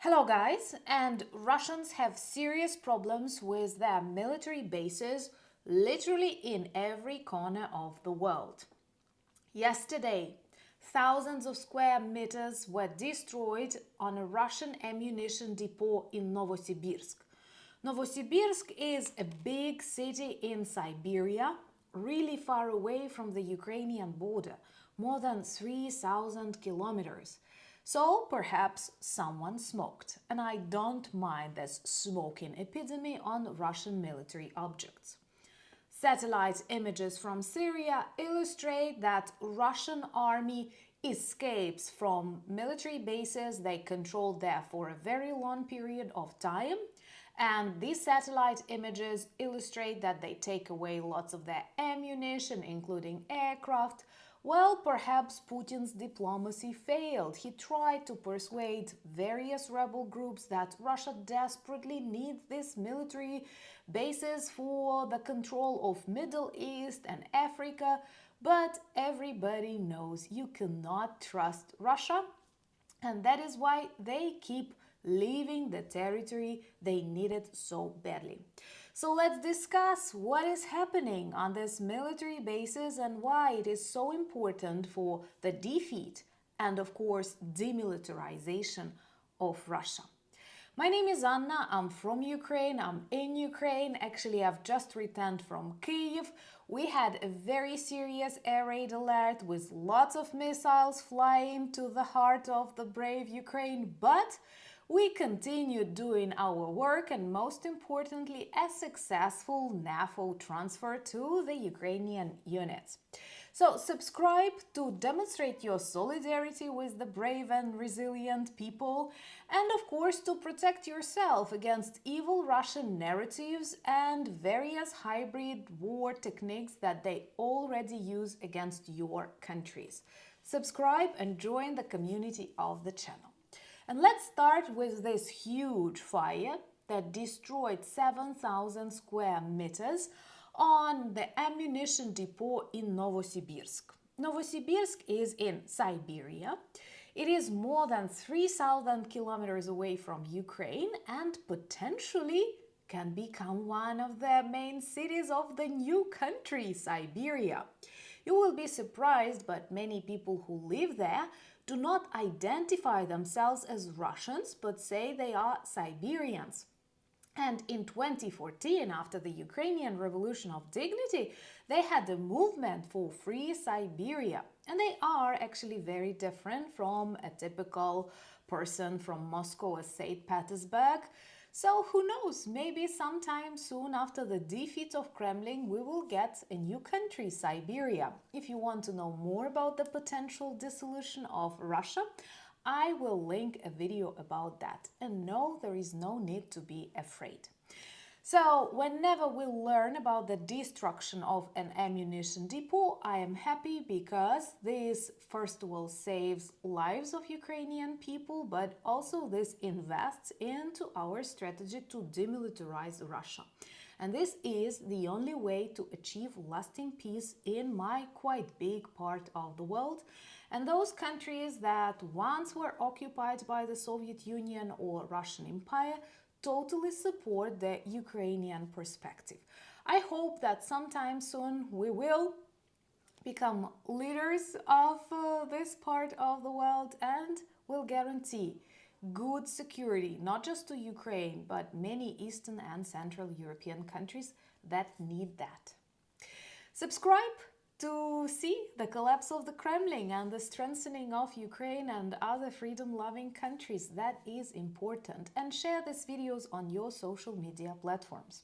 Hello guys, and Russians have serious problems with their military bases literally in every corner of the world. Yesterday, thousands of square meters were destroyed on a Russian ammunition depot in Novosibirsk. Novosibirsk is a big city in Siberia, really far away from the Ukrainian border, more than 3,000 kilometers. So perhaps someone smoked, and I don't mind this smoking epidemic on Russian military objects. Satellite images from Syria illustrate that Russian army escapes from military bases they controlled there for a very long period of time. And these satellite images illustrate that they take away lots of their ammunition, including aircraft. Well, perhaps Putin's diplomacy failed. He tried to persuade various rebel groups that Russia desperately needs these military bases for the control of Middle East and Africa, but everybody knows you cannot trust Russia, and that is why they keep leaving the territory they needed so badly. So let's discuss what is happening on these military bases and why it is so important for the defeat and, of course, demilitarization of Russia. My name is Anna, I'm from Ukraine, I'm in Ukraine. Actually, I've just returned from Kyiv. We had a very serious air raid alert with lots of missiles flying to the heart of the brave Ukraine, but we continued doing our work and, most importantly, a successful NAFO transfer to the Ukrainian units. So subscribe to demonstrate your solidarity with the brave and resilient people, and of course to protect yourself against evil Russian narratives and various hybrid war techniques that they already use against your countries. Subscribe and join the community of the channel. And let's start with this huge fire that destroyed 7,000 square meters on the ammunition depot in Novosibirsk. Novosibirsk is in Siberia. It is more than 3,000 kilometers away from Ukraine and potentially can become one of the main cities of the new country, Siberia. You will be surprised, but many people who live there do not identify themselves as Russians, but say they are Siberians. And in 2014, after the Ukrainian Revolution of Dignity, they had a movement for free Siberia. And they are actually very different from a typical person from Moscow or St. Petersburg. So who knows, maybe sometime soon after the defeat of Kremlin, we will get a new country, Siberia. If you want to know more about the potential dissolution of Russia, I will link a video about that. And no, there is no need to be afraid. So, whenever we learn about the destruction of an ammunition depot, I am happy because this, first of all, saves lives of Ukrainian people, but also this invests into our strategy to demilitarize Russia. And this is the only way to achieve lasting peace in my quite big part of the world. And those countries that once were occupied by the Soviet Union or Russian Empire totally support the Ukrainian perspective. I hope that sometime soon we will become leaders of this part of the world and will guarantee good security, not just to Ukraine, but many Eastern and Central European countries that need that. Subscribe to see the collapse of the Kremlin and the strengthening of Ukraine and other freedom-loving countries. That is important. And share these videos on your social media platforms.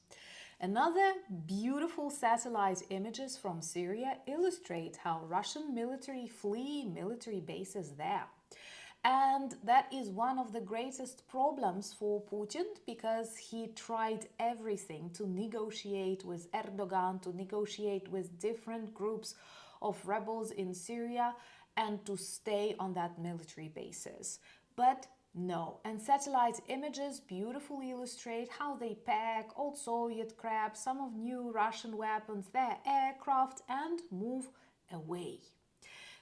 Another beautiful satellite images from Syria illustrate how Russian military flee military bases there. And that is one of the greatest problems for Putin, because he tried everything to negotiate with Erdogan, to negotiate with different groups of rebels in Syria and to stay on that military basis. But no, and satellite images beautifully illustrate how they pack old Soviet crap, some of new Russian weapons, their aircraft, and move away.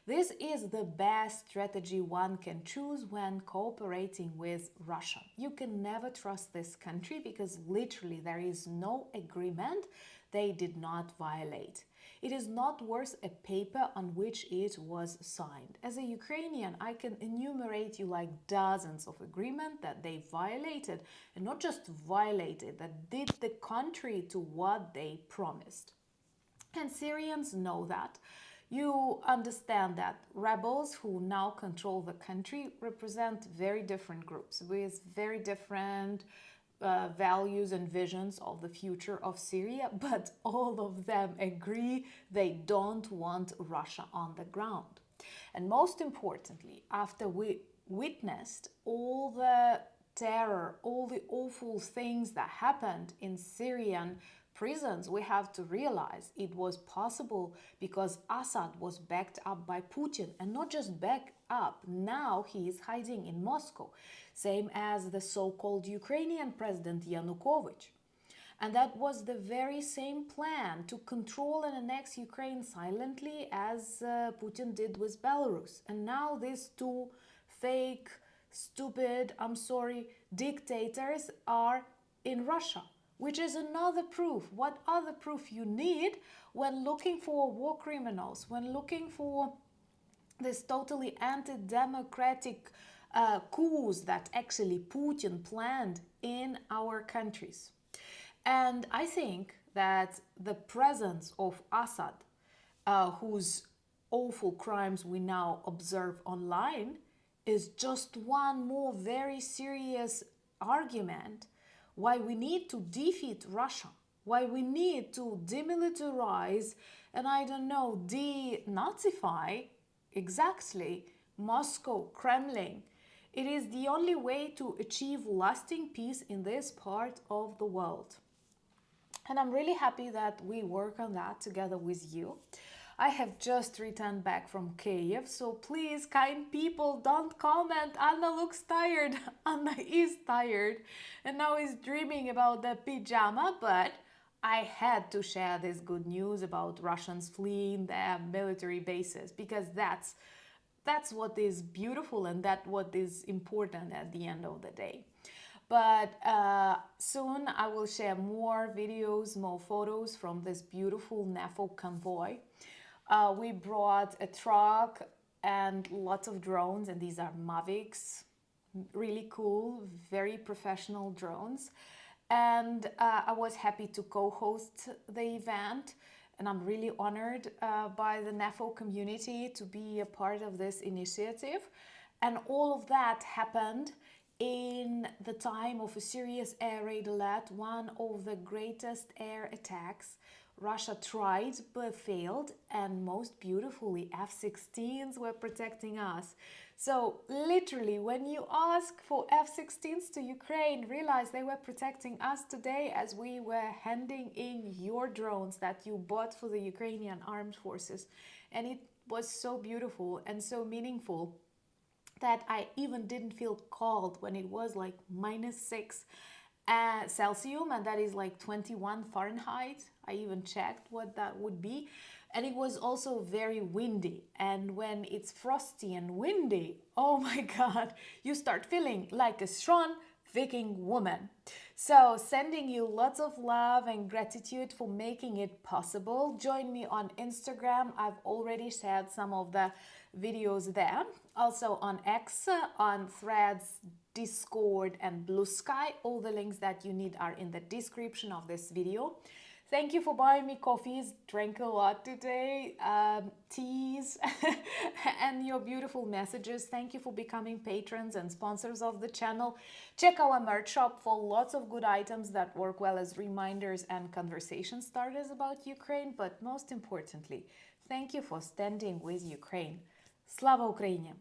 This is the best strategy one can choose when cooperating with Russia. You can never trust this country because literally there is no agreement they did not violate. It is not worth a paper on which it was signed. As a Ukrainian, I can enumerate you like dozens of agreements that they violated, and not just violated, that did the contrary to what they promised. And Syrians know that. You understand that rebels who now control the country represent very different groups with very different values and visions of the future of Syria, but all of them agree they don't want Russia on the ground. And most importantly, after we witnessed all the terror, all the awful things that happened in Syrian prisons, we have to realize it was possible because Assad was backed up by Putin, and not just backed up, now he is hiding in Moscow, same as the so-called Ukrainian president Yanukovych. And that was the very same plan to control and annex Ukraine silently as Putin did with Belarus. And now these two fake, stupid, I'm sorry, dictators are in Russia, which is another proof. What other proof you need when looking for war criminals, when looking for this totally anti-democratic coups that actually Putin planned in our countries? And I think that the presence of Assad, whose awful crimes we now observe online, is just one more very serious argument why we need to defeat Russia, why we need to demilitarize and, I don't know, denazify exactly Moscow, Kremlin. It is the only way to achieve lasting peace in this part of the world. And I'm really happy that we work on that together with you. I have just returned back from Kiev, so please, kind people, don't comment. Anna looks tired. Anna is tired and now is dreaming about the pajama, but I had to share this good news about Russians fleeing their military bases because that's what is beautiful and that's what is important at the end of the day. But soon I will share more videos, more photos from this beautiful NAFO convoy. We brought a truck and lots of drones, and these are Mavics, really cool, very professional drones. And I was happy to co-host the event, and I'm really honored by the NAFO community to be a part of this initiative. And all of that happened in the time of a serious air raid alert, one of the greatest air attacks Russia tried but failed, and most beautifully F-16s were protecting us. So literally, when you ask for F-16s to Ukraine, realize they were protecting us today as we were handing in your drones that you bought for the Ukrainian armed forces. And it was so beautiful and so meaningful that I even didn't feel cold when it was like -6 Celsius, and that is like 21 Fahrenheit. I even checked what that would be. And it was also very windy. And when it's frosty and windy, oh my God, you start feeling like a strong Viking woman. So sending you lots of love and gratitude for making it possible. Join me on Instagram. I've already shared some of the videos there. Also on X, on Threads, Discord and Blue Sky. All the links that you need are in the description of this video. Thank you for buying me coffees, drank a lot today, teas, and your beautiful messages. Thank you for becoming patrons and sponsors of the channel. Check our merch shop for lots of good items that work well as reminders and conversation starters about Ukraine. But most importantly, thank you for standing with Ukraine. Slava Ukraini!